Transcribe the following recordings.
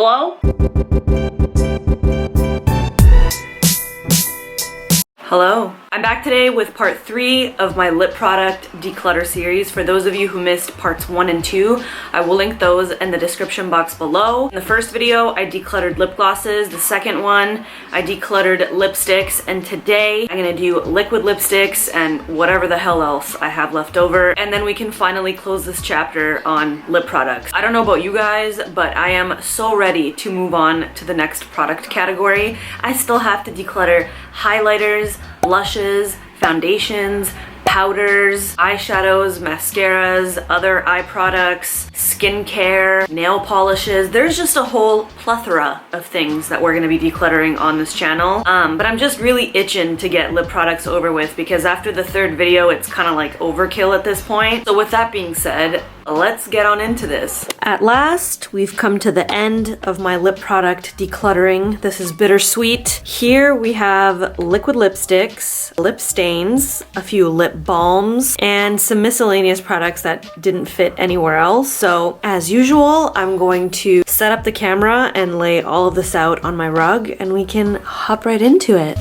Hello? Hello. I'm back today with part 3 of my lip product declutter series. For those of you who missed parts 1 and 2, I will link those in the description box below. In the first video, I decluttered lip glosses. The second one, I decluttered lipsticks. And today, I'm gonna do liquid lipsticks and whatever the hell else I have left over. And then we can finally close this chapter on lip products. I don't know about you guys, but I am so ready to move on to the next product category. I still have to declutter highlighters, blushes, foundations, powders, eyeshadows, mascaras, other eye products, skincare, nail polishes. There's just a whole plethora of things that we're gonna be decluttering on this channel. But I'm just really itching to get lip products over with because after the third video, it's kind of like overkill at this point. So with that being said, let's get on into this. At last, we've come to the end of my lip product decluttering. This is bittersweet. Here we have liquid lipsticks, lip stains, a few lip balms, and some miscellaneous products that didn't fit anywhere else. So as usual, I'm going to set up the camera and lay all of this out on my rug and we can hop right into it.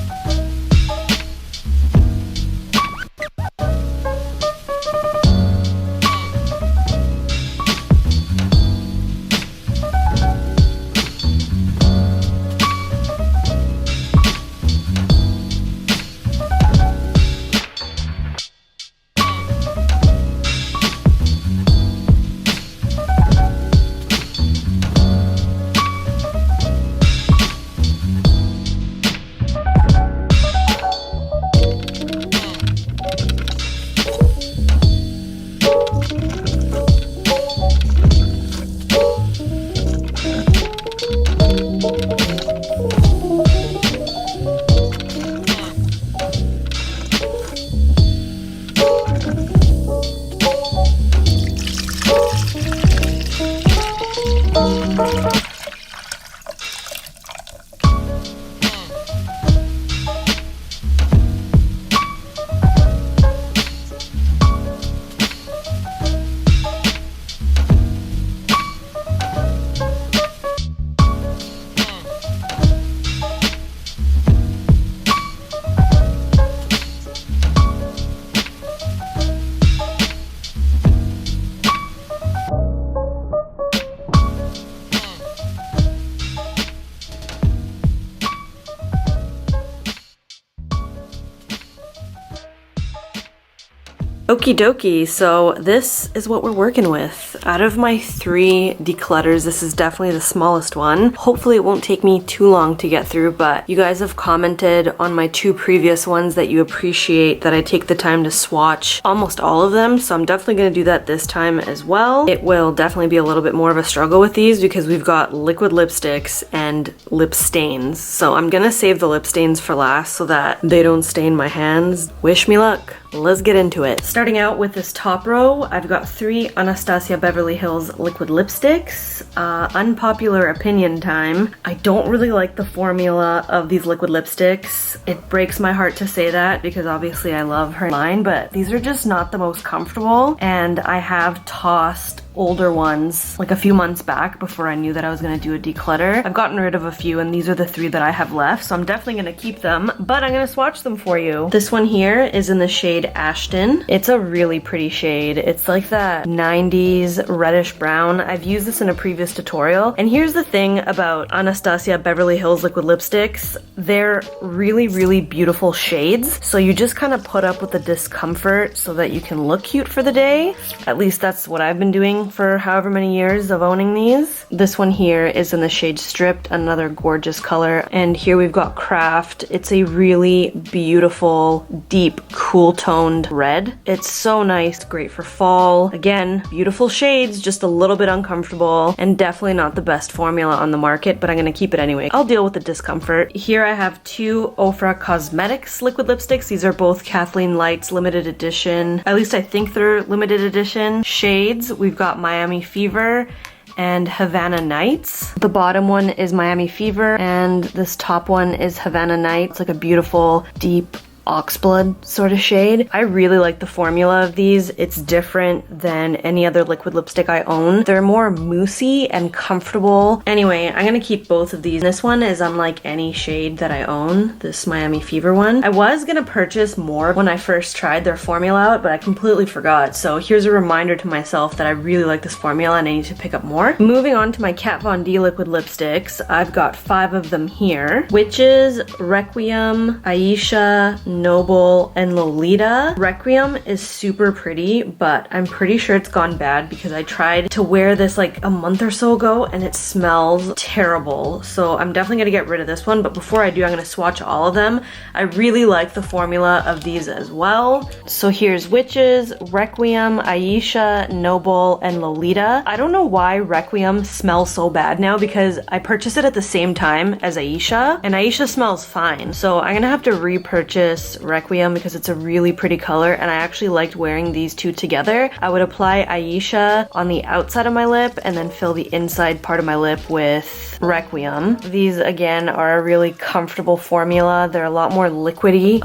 Okie dokie, so this is what we're working with. Out of my 3 declutters, this is definitely the smallest one. Hopefully it won't take me too long to get through, but you guys have commented on my 2 previous ones that you appreciate that I take the time to swatch almost all of them, so I'm definitely gonna do that this time as well. It will definitely be a little bit more of a struggle with these because we've got liquid lipsticks and lip stains. So I'm gonna save the lip stains for last so that they don't stain my hands. Wish me luck. Let's get into it. Starting out with this top row, I've got 3 Anastasia Beverly Hills liquid lipsticks. Unpopular opinion time. I don't really like the formula of these liquid lipsticks. It breaks my heart to say that because obviously I love her line, but these are just not the most comfortable, and I have tossed older ones like a few months back before I knew that I was gonna do a declutter. I've gotten rid of a few and these are the 3 that I have left, so I'm definitely gonna keep them, but I'm gonna swatch them for you. This one here is in the shade Ashton. It's a really pretty shade. It's like that 90s reddish brown. I've used this in a previous tutorial, and here's the thing about Anastasia Beverly Hills liquid lipsticks. They're really, really beautiful shades, so you just kind of put up with the discomfort so that you can look cute for the day. At least that's what I've been doing for however many years of owning these. This one here is in the shade Stripped, another gorgeous color. And here we've got Craft. It's a really beautiful, deep, cool toned red. It's so nice, great for fall. Again, beautiful shades, just a little bit uncomfortable, and definitely not the best formula on the market, but I'm gonna keep it anyway. I'll deal with the discomfort. Here I have 2 Ofra Cosmetics liquid lipsticks. These are both Kathleen Lights limited edition. At least I think they're limited edition shades. We've got Miami Fever and Havana Nights. The bottom one is Miami Fever and this top one is Havana Nights. It's like a beautiful, deep oxblood sort of shade. I really like the formula of these. It's different than any other liquid lipstick I own. They're more moussey and comfortable. Anyway, I'm gonna keep both of these. This one is unlike any shade that I own, this Miami Fever one. I was gonna purchase more when I first tried their formula out, but I completely forgot. So here's a reminder to myself that I really like this formula and I need to pick up more. Moving on to my Kat Von D liquid lipsticks, I've got 5 of them here. Witches, Requiem, Aisha, Noble, and Lolita. Requiem is super pretty, but I'm pretty sure it's gone bad because I tried to wear this like a month or so ago and it smells terrible. So I'm definitely gonna get rid of this one, but before I do, I'm gonna swatch all of them. I really like the formula of these as well. So here's Witches, Requiem, Aisha, Noble, and Lolita. I don't know why Requiem smells so bad now because I purchased it at the same time as Aisha, and Aisha smells fine. So I'm gonna have to repurchase Requiem because it's a really pretty color and I actually liked wearing these two together. I would apply Aisha on the outside of my lip and then fill the inside part of my lip with Requiem. These again are a really comfortable formula. They're a lot more liquidy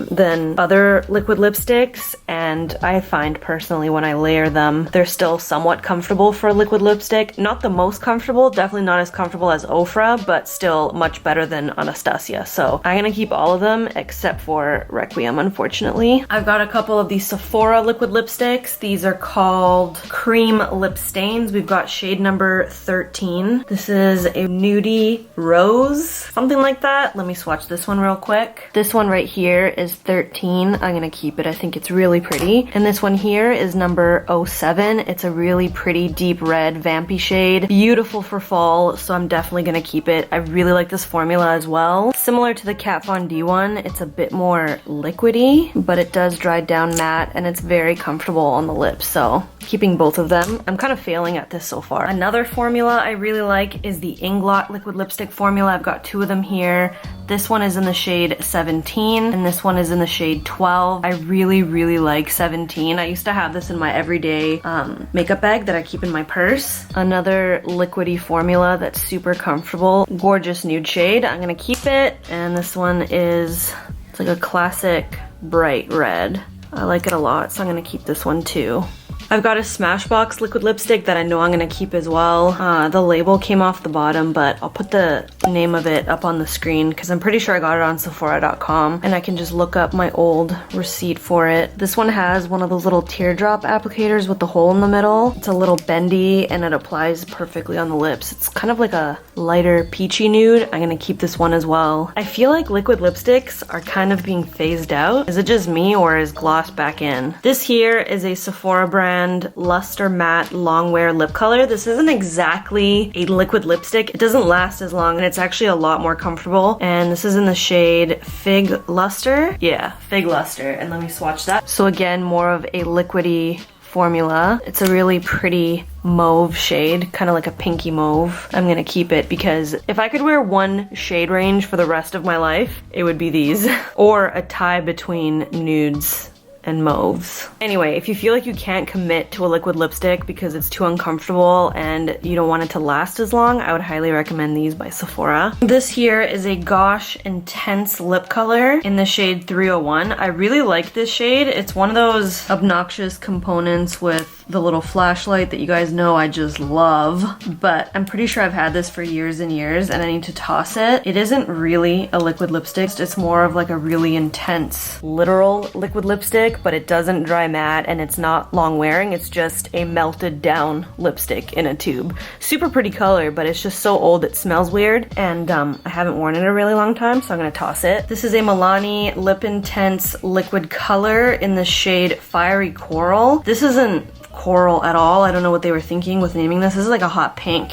than other liquid lipsticks, and I find personally when I layer them, they're still somewhat comfortable for a liquid lipstick. Not the most comfortable, definitely not as comfortable as Ofra, but still much better than Anastasia. So I'm gonna keep all of them except for Requiem, unfortunately. I've got a couple of these Sephora liquid lipsticks. These are called Cream Lip Stains. We've got shade number 13. This is a nudie rose, something like that. Let me swatch this one real quick. This one right here is 13. I'm gonna keep it. I think it's really pretty. And this one here is number 07. It's a really pretty deep red vampy shade. Beautiful for fall, so I'm definitely gonna keep it. I really like this formula as well. Similar to the Kat Von D one, it's a bit more liquidy, but it does dry down matte and it's very comfortable on the lips, so keeping both of them. I'm kind of failing at this so far. Another formula I really like is the Inglot liquid lipstick formula. I've got 2 of them here. This one is in the shade 17 and this one is in the shade 12. I really, really like 17. I used to have this in my everyday makeup bag that I keep in my purse. Another liquidy formula that's super comfortable. Gorgeous nude shade. I'm gonna keep it. And this one is, it's like a classic bright red. I like it a lot, so I'm gonna keep this one too. I've got a Smashbox liquid lipstick that I know I'm gonna keep as well. The label came off the bottom, but I'll put the name of it up on the screen because I'm pretty sure I got it on Sephora.com and I can just look up my old receipt for it. This one has one of those little teardrop applicators with the hole in the middle. It's a little bendy and it applies perfectly on the lips. It's kind of like a lighter peachy nude. I'm gonna keep this one as well. I feel like liquid lipsticks are kind of being phased out. Is it just me or is gloss back in? This here is a Sephora brand Luster Matte Longwear Lip Color. This isn't exactly a liquid lipstick. It doesn't last as long and it's actually a lot more comfortable. And this is in the shade Fig Luster. Yeah, Fig Luster. And let me swatch that. So again, more of a liquidy formula. It's a really pretty mauve shade, kind of like a pinky mauve. I'm gonna keep it because if I could wear one shade range for the rest of my life, it would be these. Or a tie between nudes and mauves. Anyway, if you feel like you can't commit to a liquid lipstick because it's too uncomfortable and you don't want it to last as long, I would highly recommend these by Sephora. This here is a Gosh Intense lip color in the shade 301. I really like this shade. It's one of those obnoxious components with the little flashlight that you guys know I just love, but I'm pretty sure I've had this for years and years and I need to toss it. It isn't really a liquid lipstick. It's more of like a really intense literal liquid lipstick, but it doesn't dry matte and it's not long wearing. It's just a melted down lipstick in a tube. Super pretty color, but it's just so old it smells weird and I haven't worn it in a really long time, so I'm gonna toss it. This is a Milani Lip Intense liquid color in the shade Fiery Coral. This isn't coral at all. I don't know what they were thinking with naming this. This is like a hot pink.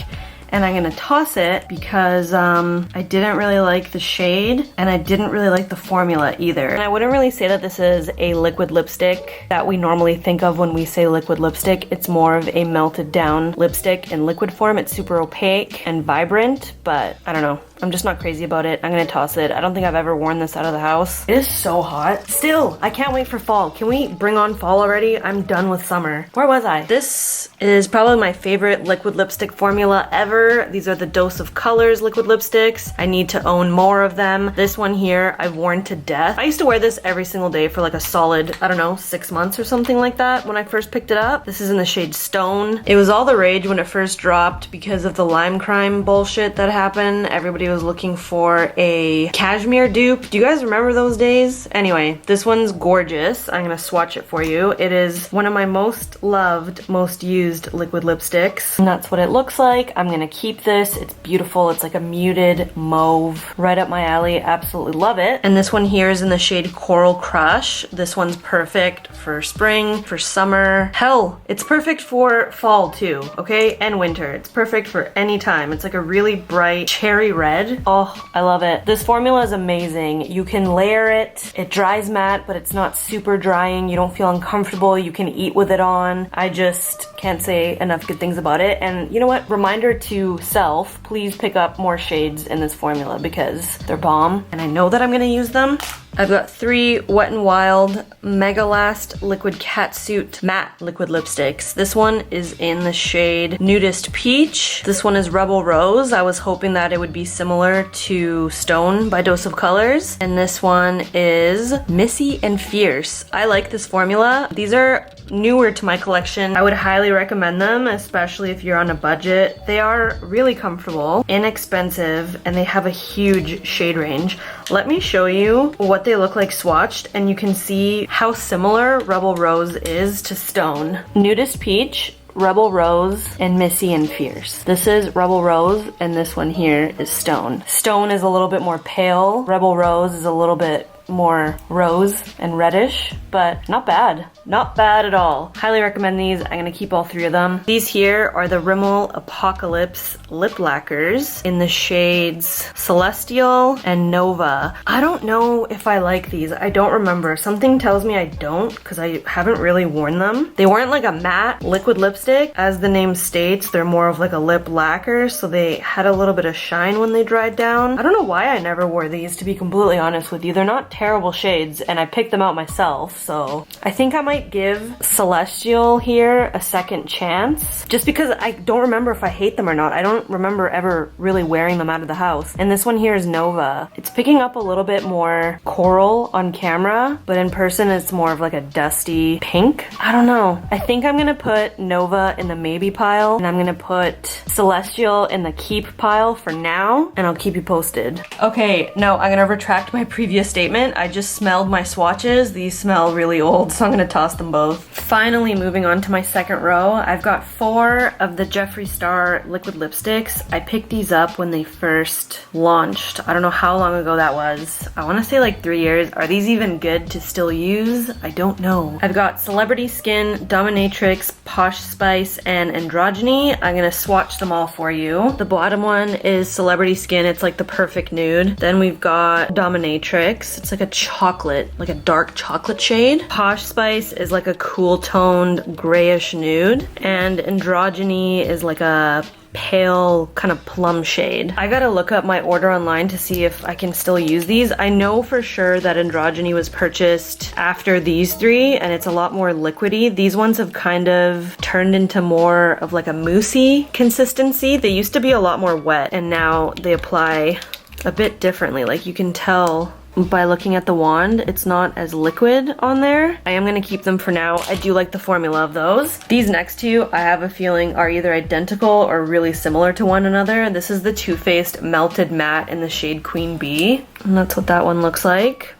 And I'm gonna toss it because I didn't really like the shade and I didn't really like the formula either. And I wouldn't really say that this is a liquid lipstick that we normally think of when we say liquid lipstick. It's more of a melted down lipstick in liquid form. It's super opaque and vibrant, but I don't know. I'm just not crazy about it. I'm gonna toss it. I don't think I've ever worn this out of the house. It is so hot. Still, I can't wait for fall. Can we bring on fall already? I'm done with summer. Where was I? This is probably my favorite liquid lipstick formula ever. These are the Dose of Colors liquid lipsticks. I need to own more of them. This one here, I've worn to death. I used to wear this every single day for like a solid, I don't know, 6 months or something like that when I first picked it up. This is in the shade Stone. It was all the rage when it first dropped because of the Lime Crime bullshit that happened. Everybody was looking for a cashmere dupe. Do you guys remember those days? Anyway, this one's gorgeous. I'm gonna swatch it for you. It is one of my most loved, most used liquid lipsticks. And that's what it looks like. I'm gonna keep this. It's beautiful. It's like a muted mauve. Right up my alley. Absolutely love it. And this one here is in the shade Coral Crush. This one's perfect for spring, for summer. Hell, it's perfect for fall too, okay? And winter. It's perfect for any time. It's like a really bright cherry red. Oh, I love it. This formula is amazing. You can layer it. It dries matte, but it's not super drying. You don't feel uncomfortable. You can eat with it on. I just can't say enough good things about it. And you know what? Reminder to self, please pick up more shades in this formula because they're bomb and I know that I'm gonna use them. I've got 3 Wet n Wild Mega Last Liquid Catsuit Matte Liquid Lipsticks. This one is in the shade Nudist Peach. This one is Rebel Rose. I was hoping that it would be similar to Stone by Dose of Colors. And this one is Missy and Fierce. I like this formula. These are newer to my collection. I would highly recommend them, especially if you're on a budget. They are really comfortable, inexpensive, and they have a huge shade range. Let me show you what they look like swatched, and you can see how similar Rebel Rose is to Stone. Nudist Peach, Rebel Rose, and Missy and Fierce. This is Rebel Rose, and this one here is Stone. Stone is a little bit more pale. Rebel Rose is a little bit more rose and reddish, but not bad. Not bad at all. Highly recommend these. I'm gonna keep all 3 of them. These here are the Rimmel Apocalypse lip lacquers in the shades Celestial and Nova. I don't know if I like these. I don't remember. Something tells me I don't because I haven't really worn them. They weren't like a matte liquid lipstick. As the name states, they're more of like a lip lacquer, so they had a little bit of shine when they dried down. I don't know why I never wore these, to be completely honest with you. They're not terrible shades, and I picked them out myself, so I think I might give Celestial here a second chance, just because I don't remember if I hate them or not. I don't remember ever really wearing them out of the house. And this one here is Nova. It's picking up a little bit more coral on camera, but in person it's more of like a dusty pink. I don't know. I think I'm gonna put Nova in the maybe pile, and I'm gonna put Celestial in the keep pile for now, and I'll keep you posted. Okay, no, I'm gonna retract my previous statement. I just smelled my swatches. These smell really old, so I'm gonna toss them both. Finally, moving on to my second row, I've got 4 of the Jeffree Star liquid lipsticks. I picked these up when they first launched. I don't know how long ago that was. I wanna say like 3 years. Are these even good to still use? I don't know. I've got Celebrity Skin, Dominatrix, Posh Spice, and Androgyny. I'm gonna swatch them all for you. The bottom one is Celebrity Skin. It's like the perfect nude. Then we've got Dominatrix. It's like a chocolate, like a dark chocolate shade. Posh Spice is like a cool toned grayish nude. And Androgyny is like a pale kind of plum shade. I gotta look up my order online to see if I can still use these. I know for sure that Androgyny was purchased after these 3 and it's a lot more liquidy. These ones have kind of turned into more of like a moussey consistency. They used to be a lot more wet and now they apply a bit differently. Like you can tell by looking at the wand, it's not as liquid on there. I am gonna keep them for now. I do like the formula of those. These next 2, I have a feeling are either identical or really similar to one another. This is the Too Faced Melted Matte in the shade Queen Bee. And that's what that one looks like.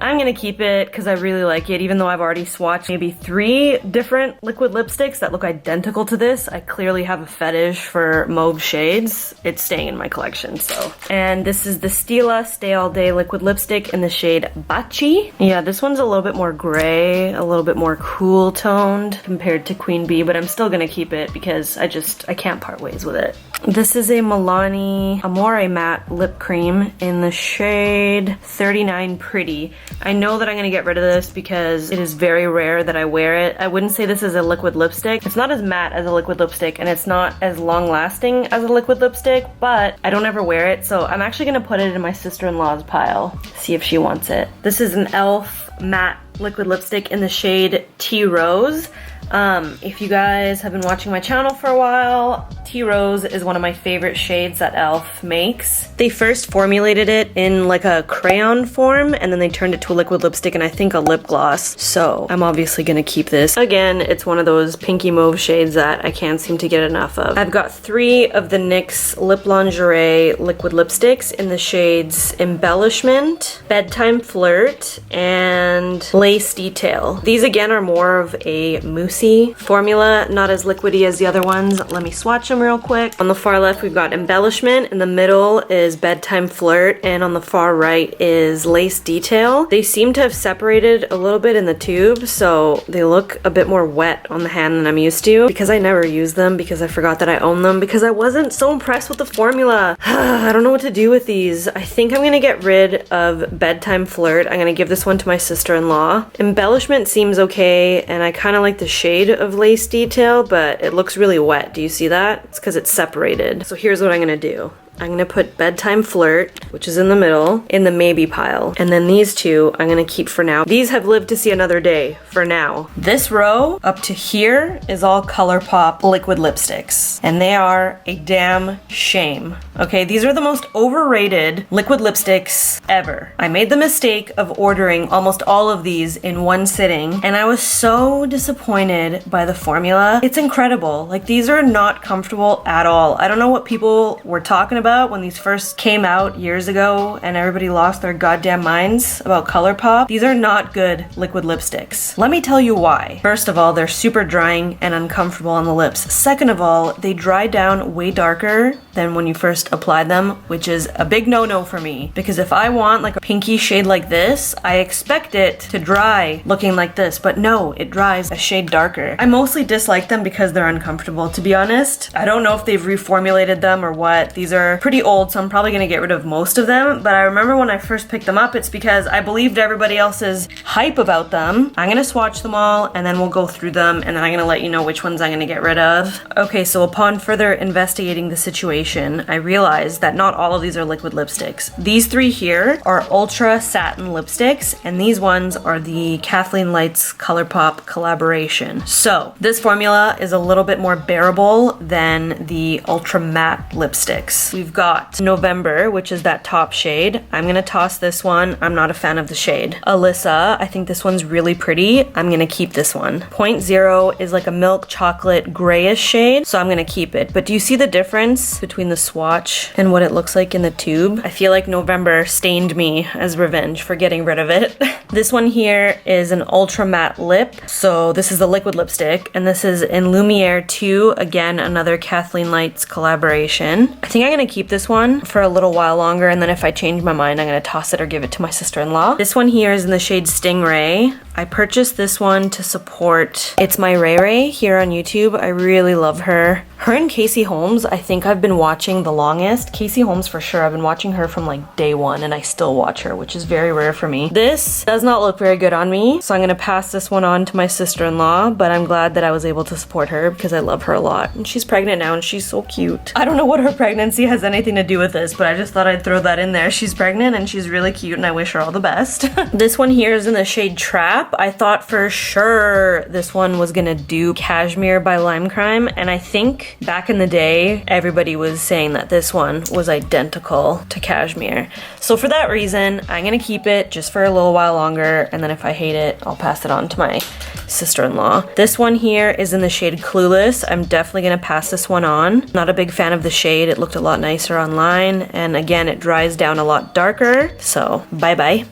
I'm gonna keep it because I really like it, even though I've already swatched maybe 3 different liquid lipsticks that look identical to this. I clearly have a fetish for mauve shades. It's staying in my collection, so. And this is the Stila Stay All Day liquid lipstick in the shade Bachi. Yeah, this one's a little bit more gray, a little bit more cool toned compared to Queen Bee, but I'm still gonna keep it because I can't part ways with it. This is a Milani Amore Matte lip cream in the shade 39 Pretty. I know that I'm gonna get rid of this because it is very rare that I wear it. I wouldn't say this is a liquid lipstick. It's not as matte as a liquid lipstick and it's not as long lasting as a liquid lipstick, but I don't ever wear it. So I'm actually gonna put it in my sister-in-law's pile, see if she wants it. This is an e.l.f. matte liquid lipstick in the shade Tea Rose. If you guys have been watching my channel for a while, Tea Rose is one of my favorite shades that e.l.f. makes. They first formulated it in like a crayon form and then they turned it to a liquid lipstick and I think a lip gloss. So I'm obviously gonna keep this. Again, it's one of those pinky mauve shades that I can't seem to get enough of. I've got 3 of the NYX Lip Lingerie liquid lipsticks in the shades Embellishment, Bedtime Flirt, and Lace Detail. These again are more of a moussey formula, not as liquidy as the other ones. Let me swatch them real quick. On the far left we've got Embellishment, in the middle is Bedtime Flirt, and on the far right is Lace Detail. They seem to have separated a little bit in the tube, so they look a bit more wet on the hand than I'm used to. Because I never use them, because I forgot that I own them, because I wasn't so impressed with the formula. I don't know what to do with these. I think I'm gonna get rid of Bedtime Flirt. I'm gonna give this one to my sister-in-law. Embellishment seems okay, and I kind of like the shade of Lace Detail, but it looks really wet. Do you see that? It's because it's separated. So here's what I'm gonna do. I'm gonna put Bedtime Flirt, which is in the middle, in the maybe pile. And then these two I'm gonna keep for now. These have lived to see another day for now. This row up to here is all ColourPop liquid lipsticks. And they are a damn shame. Okay, these are the most overrated liquid lipsticks ever. I made the mistake of ordering almost all of these in one sitting, and I was so disappointed by the formula. It's incredible. Like, these are not comfortable at all. I don't know what people were talking about when these first came out years ago and everybody lost their goddamn minds about ColourPop. These are not good liquid lipsticks. Let me tell you why. First of all, they're super drying and uncomfortable on the lips. Second of all, they dry down way darker than when you first apply them, which is a big no-no for me. Because if I want like a pinky shade like this, I expect it to dry looking like this, but no, it dries a shade darker. I mostly dislike them because they're uncomfortable, to be honest. I don't know if they've reformulated them or what. These are pretty old, so I'm probably gonna get rid of most of them, but I remember when I first picked them up, it's because I believed everybody else's hype about them. I'm gonna swatch them all, and then we'll go through them, and then I'm gonna let you know which ones I'm gonna get rid of. Okay, so upon further investigating the situation, I realized that not all of these are liquid lipsticks. These 3 here are Ultra Satin lipsticks, and these ones are the Kathleen Lights ColourPop collaboration. So, this formula is a little bit more bearable than the Ultra Matte lipsticks. We've got November, which is that top shade. I'm gonna toss this one. I'm not a fan of the shade. Alyssa, I think this one's really pretty. I'm gonna keep this one. Point Zero is like a milk chocolate grayish shade, so I'm gonna keep it. But do you see the difference between the swatch and what it looks like in the tube? I feel like November stained me as revenge for getting rid of it. This one here is an ultra matte lip. So this is the liquid lipstick, and this is in Lumiere 2, again, another Kathleen Lights collaboration. I think I'm gonna keep this one for a little while longer, and then if I change my mind, I'm gonna toss it or give it to my sister-in-law. This one here is in the shade Stingray. I purchased this one to support It's My Ray Ray here on YouTube. I really love her. Her and Casey Holmes, I think I've been watching the longest. Casey Holmes for sure, I've been watching her from like day one, and I still watch her, which is very rare for me. This does not look very good on me, so I'm gonna pass this one on to my sister-in-law, but I'm glad that I was able to support her because I love her a lot. And she's pregnant now and she's so cute. I don't know what her pregnancy has anything to do with this, but I just thought I'd throw that in there. She's pregnant and she's really cute and I wish her all the best. This one here is in the shade Trap. I thought for sure this one was gonna do Cashmere by Lime Crime, and I think back in the day, everybody was saying that this one was identical to Cashmere. So for that reason, I'm gonna keep it just for a little while longer, and then if I hate it, I'll pass it on to my sister-in-law. This one here is in the shade Clueless. I'm definitely gonna pass this one on. Not a big fan of the shade. It looked a lot nicer online, and again, it dries down a lot darker, so bye-bye.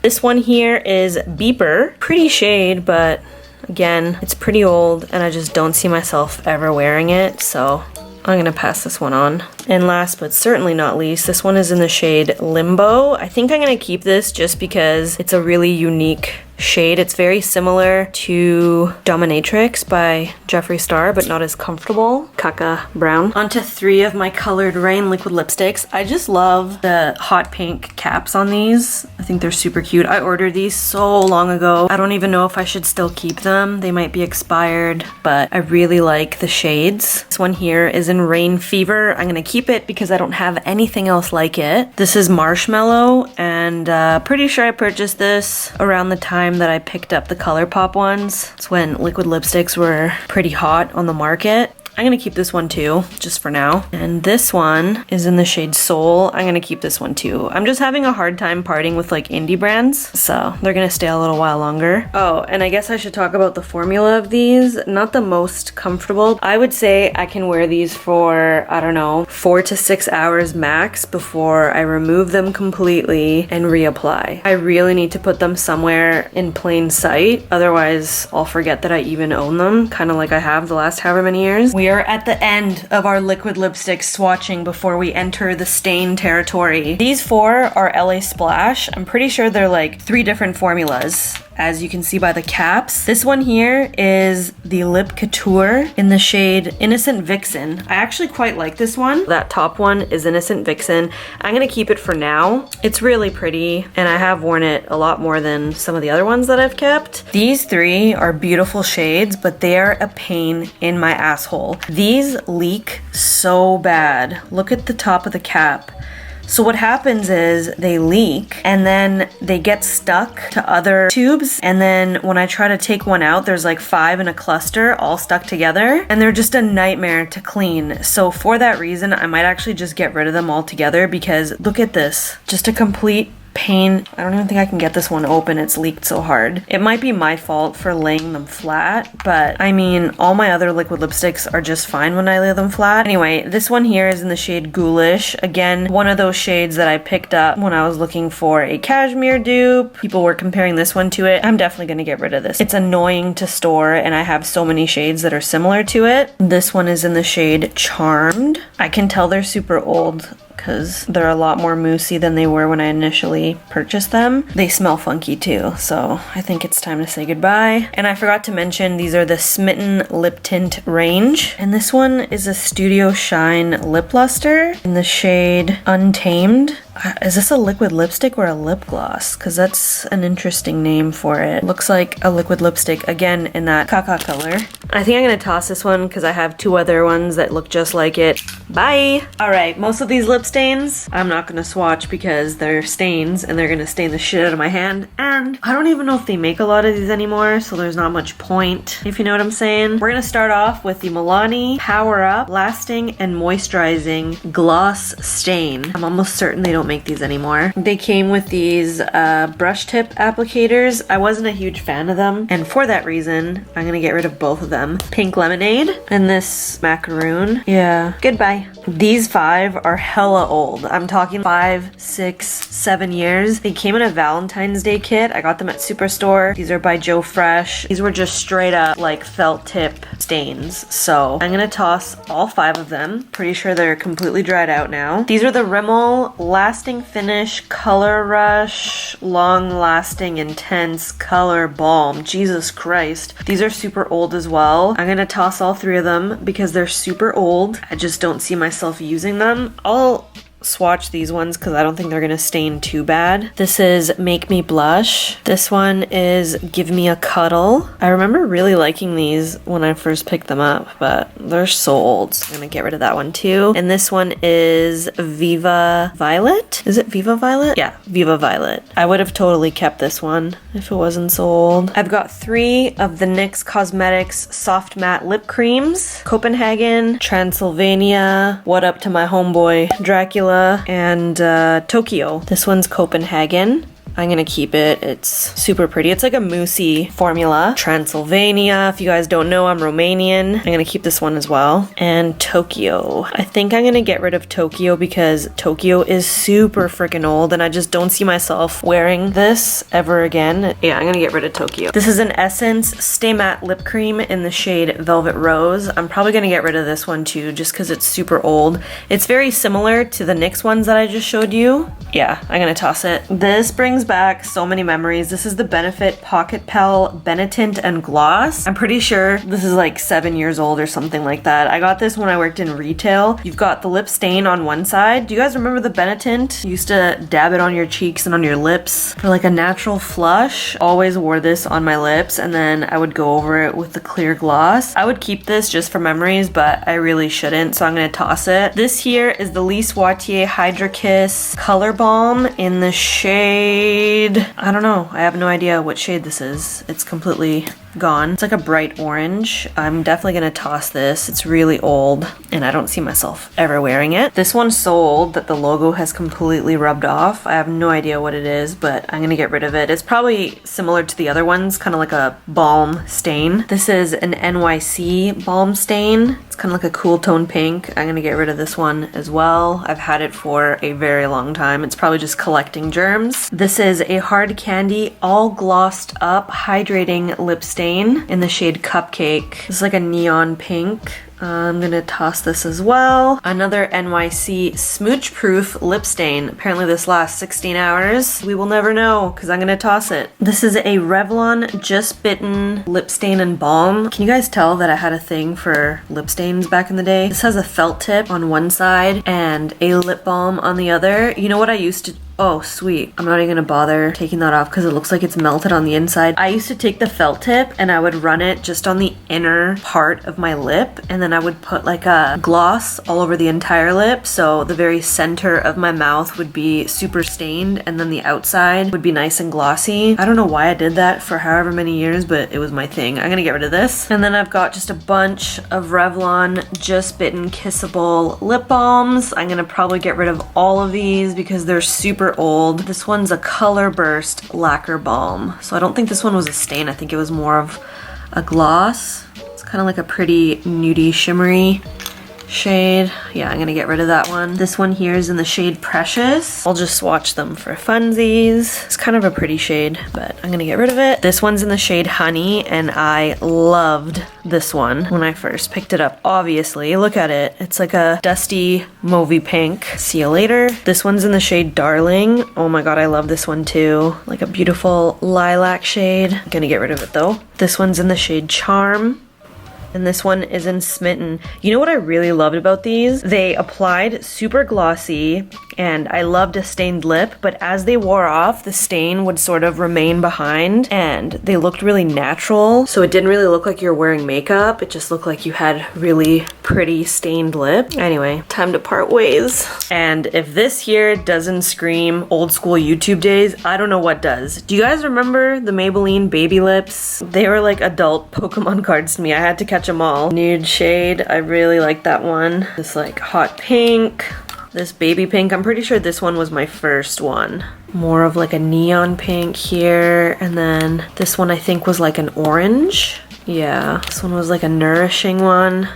This one here is Beeper. Pretty shade, but again, it's pretty old and I just don't see myself ever wearing it, so I'm gonna pass this one on. And last but certainly not least, this one is in the shade Limbo. I think I'm gonna keep this just because it's a really unique shade. It's very similar to Dominatrix by Jeffree Star, but not as comfortable. Caca brown. Onto 3 of my colored Raine liquid lipsticks. I just love the hot pink caps on these. I think they're super cute. I ordered these so long ago. I don't even know if I should still keep them. They might be expired, but I really like the shades. This one here is in Rain Fever. I'm gonna keep it because I don't have anything else like it. This is Marshmallow, and pretty sure I purchased this around the time that I picked up the ColourPop ones. It's when liquid lipsticks were pretty hot on the market. I'm gonna keep this one too, just for now. And this one is in the shade Soul. I'm gonna keep this one too. I'm just having a hard time parting with like indie brands, so they're gonna stay a little while longer. Oh, and I guess I should talk about the formula of these. Not the most comfortable. I would say I can wear these for, I don't know, 4 to 6 hours max before I remove them completely and reapply. I really need to put them somewhere in plain sight, otherwise I'll forget that I even own them, kind of like I have the last however many years. We are at the end of our liquid lipstick swatching before we enter the stain territory. These 4 are LA Splash. I'm pretty sure they're like 3 different formulas, as you can see by the caps. This one here is the Lip Couture in the shade Innocent Vixen. I actually quite like this one. That top one is Innocent Vixen. I'm gonna keep it for now. It's really pretty, and I have worn it a lot more than some of the other ones that I've kept. These 3 are beautiful shades, but they are a pain in my asshole. These leak so bad. Look at the top of the cap. So what happens is they leak and then they get stuck to other tubes, and then when I try to take one out, there's like 5 in a cluster all stuck together, and they're just a nightmare to clean. So for that reason, I might actually just get rid of them altogether, because look at this, just a complete pain. I don't even think I can get this one open. It's leaked so hard. It might be my fault for laying them flat, but I mean, all my other liquid lipsticks are just fine when I lay them flat. Anyway, this one here is in the shade Ghoulish. Again, one of those shades that I picked up when I was looking for a cashmere dupe. People were comparing this one to it. I'm definitely gonna get rid of this. It's annoying to store, and I have so many shades that are similar to it. This one is in the shade Charmed. I can tell they're super old because they're a lot more moussey than they were when I initially purchased them. They smell funky too, so I think it's time to say goodbye. And I forgot to mention, these are the Smitten Lip Tint range. And this one is a Studio Shine Lip Luster in the shade Untamed. Is this a liquid lipstick or a lip gloss? Because that's an interesting name for it. Looks like a liquid lipstick, again, in that caca color. I think I'm gonna toss this one because I have 2 other ones that look just like it. Bye! Alright, most of these lip stains, I'm not gonna swatch because they're stains and they're gonna stain the shit out of my hand. And I don't even know if they make a lot of these anymore, so there's not much point, if you know what I'm saying. We're gonna start off with the Milani Power Up Lasting and Moisturizing Gloss Stain. I'm almost certain they don't make these anymore. They came with these brush tip applicators. I wasn't a huge fan of them, and for that reason, I'm gonna get rid of both of them. Pink Lemonade and this Macaroon. Yeah, goodbye. These 5 are hella old. I'm talking 5, 6, 7 years. They came in a Valentine's Day kit. I got them at Superstore. These are by Joe Fresh. These were just straight up like felt tip stains. So I'm gonna toss all 5 of them. Pretty sure they're completely dried out now. These are the Rimmel Lasting Finish Color Rush Long Lasting Intense Color Balm. Jesus Christ. These are super old as well. I'm gonna toss all 3 of them because they're super old. I just don't see myself using them. I'll swatch these ones because I don't think they're gonna stain too bad. This is Make Me Blush. This one is Give Me a Cuddle. I remember really liking these when I first picked them up, but they're so old, so I'm gonna get rid of that one too. And this one is Viva Violet. Is it Viva Violet? Yeah, Viva Violet. I would have totally kept this one if it wasn't so old. I've got 3 of the NYX Cosmetics Soft Matte Lip Creams. Copenhagen, Transylvania, What Up to My Homeboy Dracula, and Tokyo. This one's Copenhagen. I'm gonna keep it. It's super pretty. It's like a moussey formula. Transylvania, if you guys don't know, I'm Romanian. I'm gonna keep this one as well. And Tokyo. I think I'm gonna get rid of Tokyo because Tokyo is super freaking old and I just don't see myself wearing this ever again. Yeah, I'm gonna get rid of Tokyo. This is an Essence Stay Matte Lip Cream in the shade Velvet Rose. I'm probably gonna get rid of this one too just because it's super old. It's very similar to the NYX ones that I just showed you. Yeah, I'm gonna toss it. This brings back so many memories. This is the Benefit Pocket Pal Benetint and Gloss. I'm pretty sure this is like 7 years old or something like that. I got this when I worked in retail. You've got the lip stain on one side. Do you guys remember the Benetint? You used to dab it on your cheeks and on your lips for like a natural flush. Always wore this on my lips, and then I would go over it with the clear gloss. I would keep this just for memories, but I really shouldn't, so I'm gonna toss it. This here is the Lise Watier Hydra Kiss Color Balm in the shade, I don't know, I have no idea what shade this is. It's completely gone. It's like a bright orange. I'm definitely gonna toss this. It's really old and I don't see myself ever wearing it. This one's so old that the logo has completely rubbed off. I have no idea what it is, but I'm gonna get rid of it. It's probably similar to the other ones, kind of like a balm stain. This is an NYC balm stain. It's kind of like a cool tone pink. I'm gonna get rid of this one as well. I've had it for a very long time. It's probably just collecting germs. This is a Hard Candy all glossed up hydrating lip stain in the shade Cupcake. This is like a neon pink. I'm gonna toss this as well. Another NYC smooch proof lip stain. Apparently this lasts 16 hours. We will never know because I'm gonna toss it. This is a Revlon Just Bitten lip stain and balm. Can you guys tell that I had a thing for lip stains back in the day? This has a felt tip on one side and a lip balm on the other. You know what I used to Oh, sweet. I'm not even gonna bother taking that off because it looks like it's melted on the inside. I used to take the felt tip and I would run it just on the inner part of my lip, and then I would put like a gloss all over the entire lip, so the very center of my mouth would be super stained and then the outside would be nice and glossy. I don't know why I did that for however many years, but it was my thing. I'm gonna get rid of this. And then I've got just a bunch of Revlon Just Bitten Kissable lip balms. I'm gonna probably get rid of all of these because they're super old. This one's a Color Burst Lacquer Balm. So I don't think this one was a stain. I think it was more of a gloss. It's kind of like a pretty nudie shimmery shade. Yeah, I'm gonna get rid of that one. This one here is in the shade Precious. I'll just swatch them for funsies. It's kind of a pretty shade, but I'm gonna get rid of it. This one's in the shade Honey, and I loved this one when I first picked it up. Obviously, look at it. It's like a dusty mauvey pink. See you later. This one's in the shade Darling. Oh my god, I love this one too. Like a beautiful lilac shade. I'm gonna get rid of it though. This one's in the shade Charm. And this one is in Smitten. You know what I really loved about these? They applied super glossy, and I loved a stained lip, but as they wore off, the stain would sort of remain behind, and they looked really natural. So it didn't really look like you're wearing makeup. It just looked like you had really pretty stained lip. Anyway, time to part ways. And if this here doesn't scream old school YouTube days, I don't know what does. Do you guys remember the Maybelline baby lips? They were like adult Pokemon cards to me. I had to catch them all. Nude shade, I really like that one. This like hot pink, this baby pink. I'm pretty sure this one was my first one. More of like a neon pink here, and then this one I think was like an orange. Yeah, this one was like a nourishing one.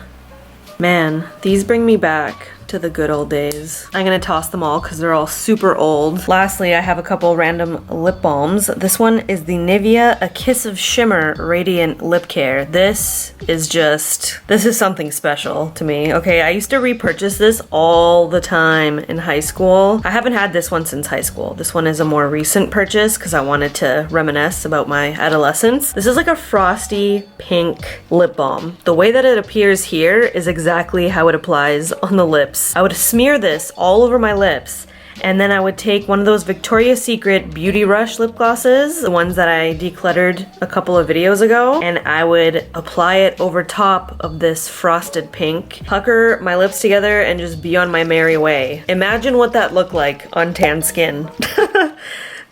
Man, these bring me back to the good old days. I'm gonna toss them all because they're all super old. Lastly, I have a couple random lip balms. This one is the Nivea A Kiss of Shimmer Radiant Lip Care. This is something special to me. Okay, I used to repurchase this all the time in high school. I haven't had this one since high school. This one is a more recent purchase because I wanted to reminisce about my adolescence. This is like a frosty pink lip balm. The way that it appears here is exactly how it applies on the lips. I would smear this all over my lips, and then I would take one of those Victoria's Secret Beauty Rush lip glosses, the ones that I decluttered a couple of videos ago, and I would apply it over top of this frosted pink, pucker my lips together, and just be on my merry way. Imagine what that looked like on tan skin.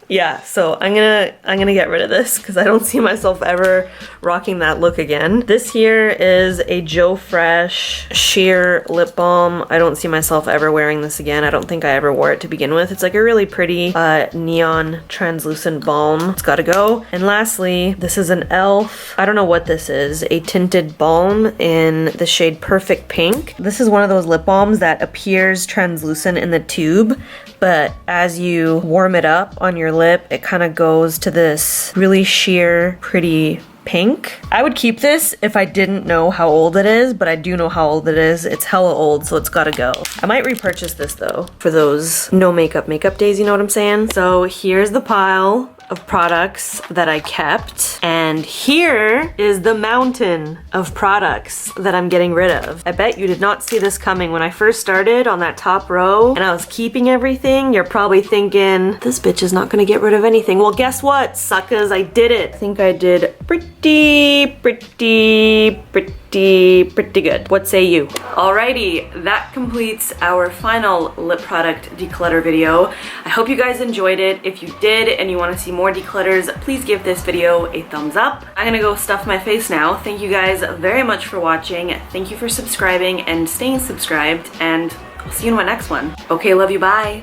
Yeah, so I'm gonna get rid of this because I don't see myself ever rocking that look again. This here is a Joe Fresh sheer lip balm. I don't see myself ever wearing this again. I don't think I ever wore it to begin with. It's like a really pretty neon translucent balm. It's gotta go. And lastly, this is an e.l.f. I don't know what this is. A tinted balm in the shade Perfect Pink. This is one of those lip balms that appears translucent in the tube, but as you warm it up on your lip, it kind of goes to this really sheer, pretty pink. I would keep this if I didn't know how old it is, but I do know how old it is. It's hella old, so it's gotta go. I might repurchase this though for those no makeup days, you know what I'm saying? So here's the pile of products that I kept, and here is the mountain of products that I'm getting rid of. I bet you did not see this coming. When I first started on that top row and I was keeping everything, you're probably thinking, this bitch is not gonna get rid of anything. Well, guess what, suckers? I did it. I think I did pretty good. What say you? Alrighty, that completes our final lip product declutter video. I hope you guys enjoyed it. If you did and you want to see more declutters, please give this video a thumbs up. I'm gonna go stuff my face now. Thank you guys very much for watching. Thank you for subscribing and staying subscribed, and I'll see you in my next one. Okay, love you, bye.